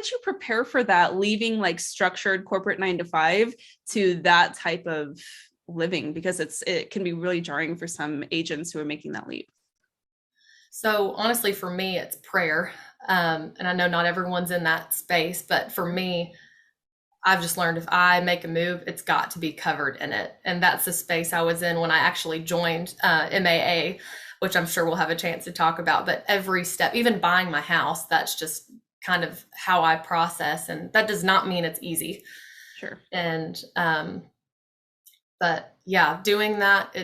did you prepare for that, leaving like structured corporate 9 to 5 to that type of living? Because it can be really jarring for some agents who are making that leap. So honestly, for me, it's prayer. And I know not everyone's in that space, but for me, I've just learned if I make a move, it's got to be covered in it. And that's the space I was in when I actually joined MAA, which I'm sure we'll have a chance to talk about. But every step, even buying my house, that's just kind of how I process. And that does not mean it's easy. Sure. And, but yeah, doing that,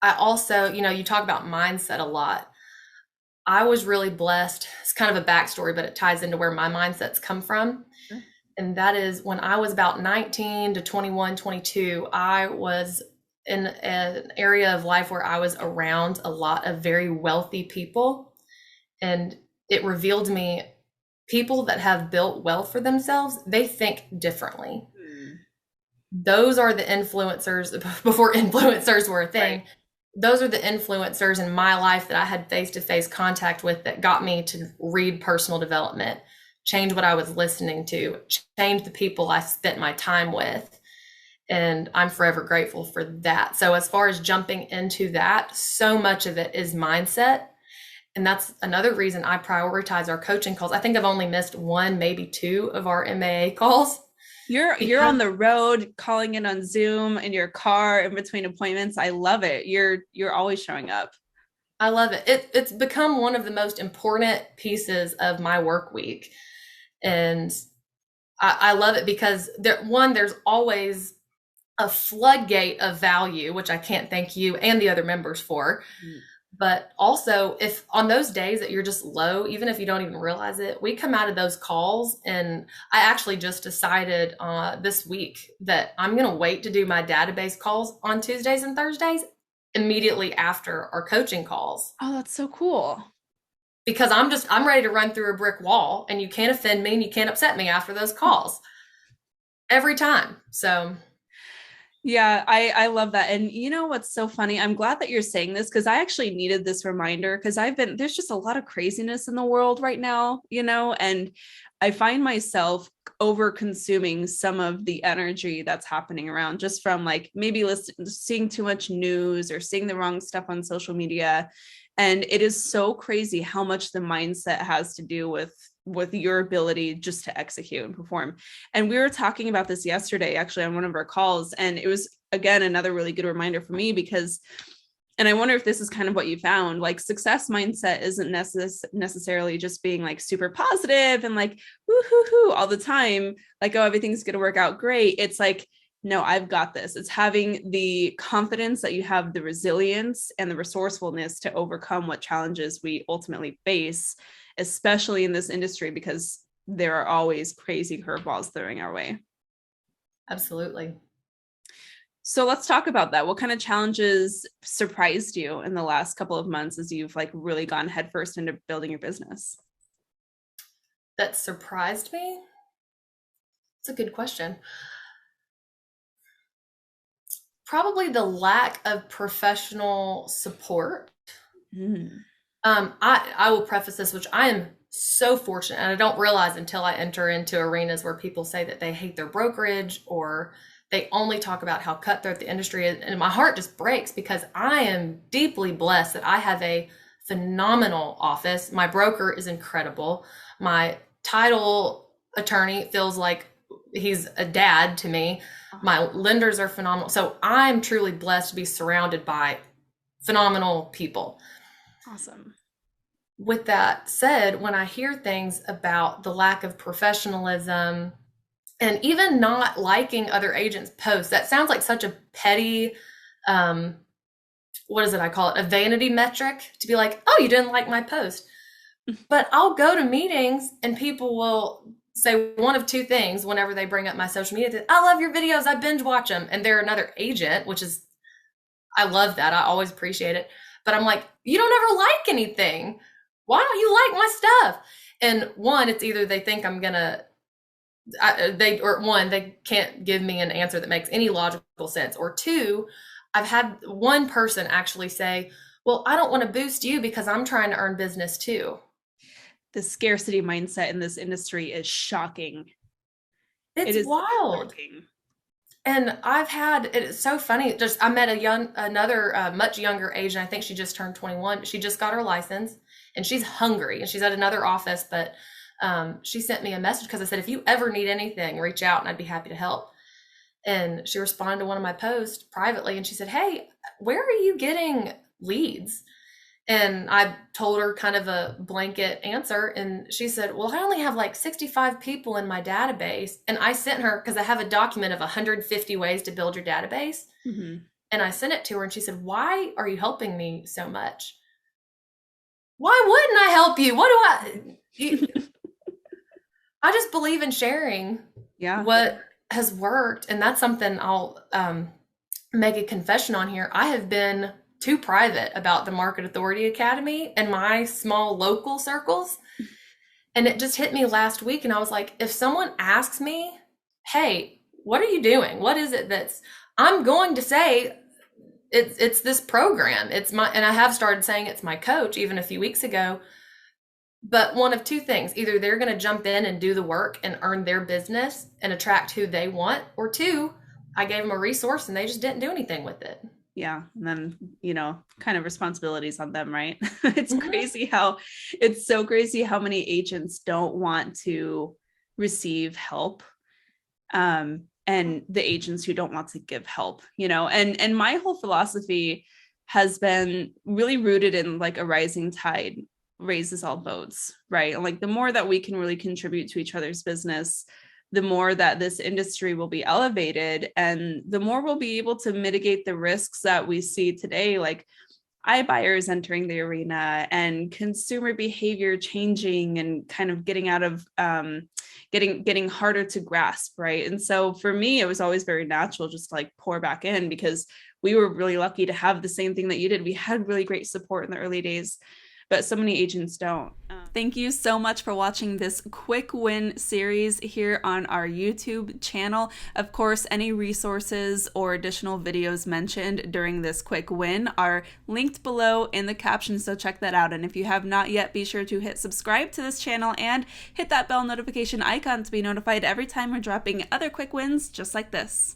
I also, you talk about mindset a lot. I was really blessed. It's kind of a backstory, but it ties into where my mindsets come from. Sure. And that is when I was about 19 to 21, 22, I was in an area of life where I was around a lot of very wealthy people. And it revealed to me people that have built wealth for themselves, they think differently. Those are the influencers before influencers were a thing. Right. Those are the influencers in my life that I had face-to-face contact with that got me to read personal development, change what I was listening to, change the people I spent my time with. And I'm forever grateful for that. So as far as jumping into that, so much of it is mindset. And that's another reason I prioritize our coaching calls. I think I've only missed one, maybe two of our MAA calls. You're on the road, calling in on Zoom in your car in between appointments. I love it. You're always showing up. I love it. It's become one of the most important pieces of my work week. And I love it because there's always a floodgate of value, which I can't thank you and the other members for. But also, if on those days that you're just low, even if you don't even realize it, we come out of those calls. And I actually just decided this week that I'm going to wait to do my database calls on Tuesdays and Thursdays immediately after our coaching calls. Oh, that's so cool. Because I'm ready to run through a brick wall, and you can't offend me and you can't upset me after those calls every time. So yeah, I love that. And you know what's so funny? I'm glad that you're saying this because I actually needed this reminder because there's just a lot of craziness in the world right now, and I find myself over consuming some of the energy that's happening around just from like maybe seeing too much news or seeing the wrong stuff on social media. And it is so crazy how much the mindset has to do with your ability just to execute and perform. And we were talking about this yesterday, actually, on one of our calls. And it was, again, another really good reminder for me because, and I wonder if this is kind of what you found, like success mindset isn't necessarily just being like super positive and like, woo-hoo-hoo all the time. Like, oh, everything's going to work out great. It's like, no, I've got this. It's having the confidence that you have the resilience and the resourcefulness to overcome what challenges we ultimately face, especially in this industry, because there are always crazy curveballs throwing our way. Absolutely. So let's talk about that. What kind of challenges surprised you in the last couple of months as you've like really gone headfirst into building your business? That surprised me? It's a good question. Probably the lack of professional support. I will preface this, which I am so fortunate, and I don't realize until I enter into arenas where people say that they hate their brokerage or they only talk about how cutthroat the industry is, and my heart just breaks because I am deeply blessed that I have a phenomenal office. My broker is incredible. My title attorney feels like he's a dad to me. My lenders are phenomenal. So I'm truly blessed to be surrounded by phenomenal people. Awesome. With that said, when I hear things about the lack of professionalism and even not liking other agents' posts, that sounds like such a petty, what is it? I call it a vanity metric, to be like, oh, you didn't like my post. But I'll go to meetings and people will say one of two things whenever they bring up my social media. I love your videos. I binge watch them. And they're another agent, which is, I love that. I always appreciate it. But I'm like, you don't ever like anything. Why don't you like my stuff? And one, it's either they think I'm going to, they can't give me an answer that makes any logical sense. Or two, I've had one person actually say, well, I don't want to boost you because I'm trying to earn business too. the scarcity mindset in this industry is shocking. It It's is wild. shocking. And it's so funny. Just I met another much younger age, and I think she just turned 21. But she just got her license, and she's hungry, and she's at another office. But she sent me a message because I said, if you ever need anything, reach out, and I'd be happy to help. And she responded to one of my posts privately, and she said, "Hey, where are you getting leads?" And I told her kind of a blanket answer. And she said, "Well, I only have like 65 people in my database." And I sent her, because I have a document of 150 ways to build your database. Mm-hmm. And I sent it to her, and she said, "Why are you helping me so much?" Why wouldn't I help you? I just believe in sharing what has worked. And that's something I'll make a confession on here. I have been too private about the Market Authority Academy in my small local circles. And it just hit me last week. And I was like, if someone asks me, "Hey, what are you doing? What is it I'm going to say it's this program. And I have started saying it's my coach even a few weeks ago. But one of two things: either they're going to jump in and do the work and earn their business and attract who they want, or two, I gave them a resource and they just didn't do anything with it. Yeah. And then, kind of responsibilities on them, right? It's so crazy how many agents don't want to receive help. And the agents who don't want to give help, and my whole philosophy has been really rooted in like a rising tide raises all boats, right? And like the more that we can really contribute to each other's business, the more that this industry will be elevated, and the more we'll be able to mitigate the risks that we see today, like iBuyers entering the arena and consumer behavior changing and kind of getting out of getting harder to grasp, right? And so for me, it was always very natural just to like pour back in, because we were really lucky to have the same thing that you did. We had really great support in the early days, but so many agents don't. Thank you so much for watching this quick win series here on our YouTube channel. Of course, any resources or additional videos mentioned during this quick win are linked below in the caption, so check that out. And if you have not yet, be sure to hit subscribe to this channel and hit that bell notification icon to be notified every time we're dropping other quick wins just like this.